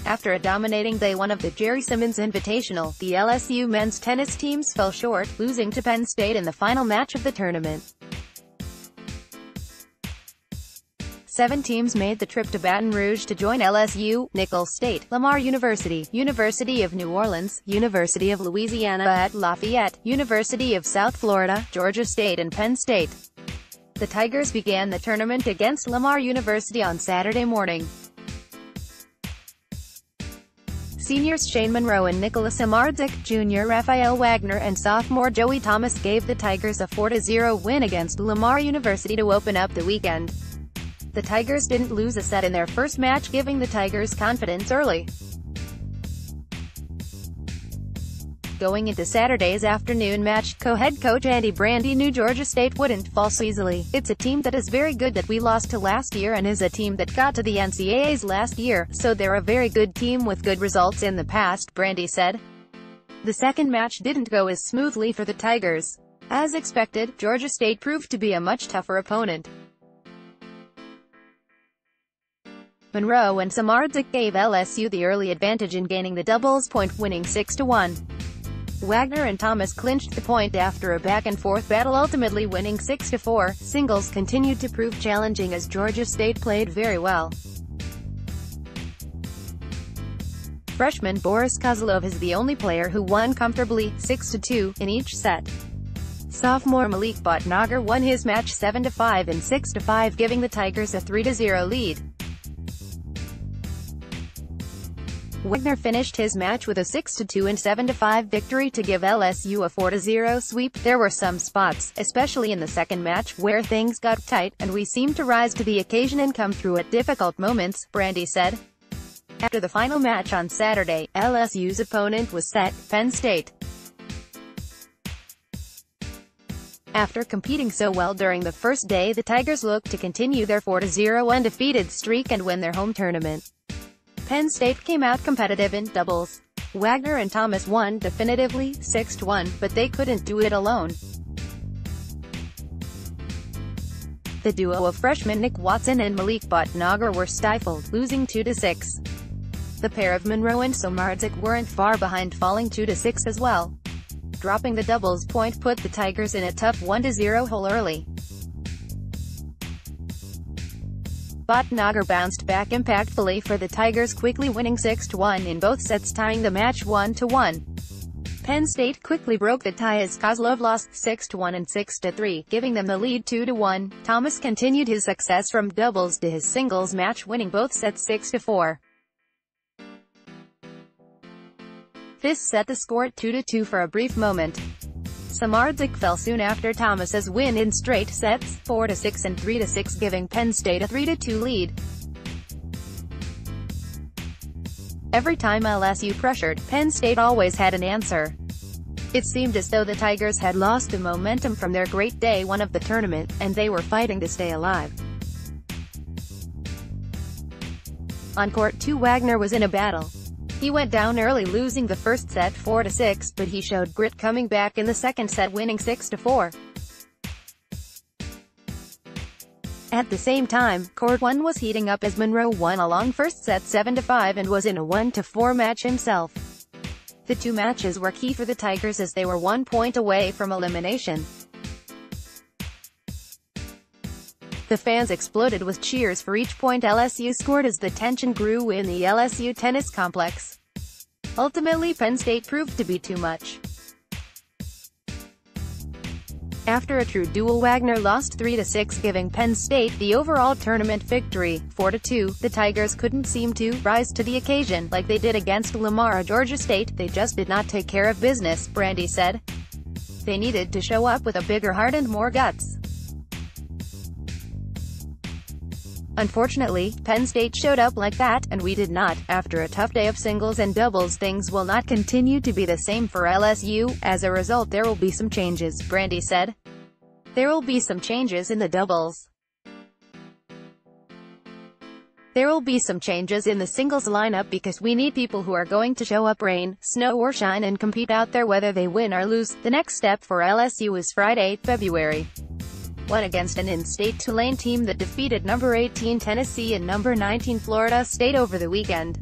After a dominating day one of the Jerry Simmons Invitational, the LSU men's tennis teams fell short, losing to Penn State in the final match of the tournament. 7 teams made the trip to Baton Rouge to join LSU, Nicholls State, Lamar University, University of New Orleans, University of Louisiana at Lafayette, University of South Florida, Georgia State and Penn State. The Tigers began the tournament against Lamar University on Saturday morning. Seniors Shane Monroe and Nikola Samardzic, junior Raphael Wagner and sophomore Joey Thomas gave the Tigers a 4-0 win against Lamar University to open up the weekend. The Tigers didn't lose a set in their first match, giving the Tigers confidence early. Going into Saturday's afternoon match, co-head coach Andy Brandy knew Georgia State wouldn't fall so easily. "It's a team that is very good that we lost to last year and is a team that got to the NCAAs last year, so they're a very good team with good results in the past," Brandy said. The second match didn't go as smoothly for the Tigers. As expected, Georgia State proved to be a much tougher opponent. Monroe and Samardzic gave LSU the early advantage in gaining the doubles point, winning 6-1. Wagner and Thomas clinched the point after a back-and-forth battle, ultimately winning 6-4. Singles continued to prove challenging as Georgia State played very well. Freshman Boris Kozlov is the only player who won comfortably, 6-2, in each set. Sophomore Malik Bhatnagar won his match 7-5 and 6-5, giving the Tigers a 3-0 lead. Wagner finished his match with a 6-2 and 7-5 victory to give LSU a 4-0 sweep. "There were some spots, especially in the second match, where things got tight, and we seemed to rise to the occasion and come through at difficult moments," Brandy said. After the final match on Saturday, LSU's opponent was set, Penn State. After competing so well during the first day, the Tigers looked to continue their 4-0 undefeated streak and win their home tournament. Penn State came out competitive in doubles. Wagner and Thomas won definitively, 6-1, but they couldn't do it alone. The duo of freshmen Nick Watson and Malik Bhatnagar were stifled, losing 2-6. The pair of Monroe and Samardzic weren't far behind, falling 2-6 as well. Dropping the doubles point put the Tigers in a tough 1-0 hole early. Bhatnagar bounced back impactfully for the Tigers, quickly winning 6-1 in both sets, tying the match 1-1. Penn State quickly broke the tie as Kozlov lost 6-1 and 6-3, giving them the lead 2-1. Thomas continued his success from doubles to his singles match, winning both sets 6-4. This set the score at 2-2 for a brief moment. Samardzic fell soon after Thomas's win in straight sets, 4-6 and 3-6, giving Penn State a 3-2 lead. Every time LSU pressured, Penn State always had an answer. It seemed as though the Tigers had lost the momentum from their great day one of the tournament, and they were fighting to stay alive. On court 2, Wagner was in a battle. He went down early, losing the first set 4-6, but he showed grit, coming back in the second set, winning 6-4. At the same time, court 1 was heating up as Monroe won a long first set 7-5 and was in a 1-4 match himself. The two matches were key for the Tigers as they were 1 point away from elimination. The fans exploded with cheers for each point LSU scored as the tension grew in the LSU tennis complex. Ultimately, Penn State proved to be too much. After a true duel, Wagner lost 3-6, giving Penn State the overall tournament victory, 4-2. The Tigers couldn't seem to rise to the occasion like they did against Lamar or Georgia State. "They just did not take care of business," Brandy said. "They needed to show up with a bigger heart and more guts. Unfortunately, Penn State showed up like that, and we did not." After a tough day of singles and doubles, things will not continue to be the same for LSU. "As a result, there will be some changes," Brandy said. "There will be some changes in the doubles. There will be some changes in the singles lineup because we need people who are going to show up rain, snow or shine and compete out there whether they win or lose." The next step for LSU is Friday, February 1 against an in-state Tulane team that defeated number 18 Tennessee and number 19 Florida State over the weekend.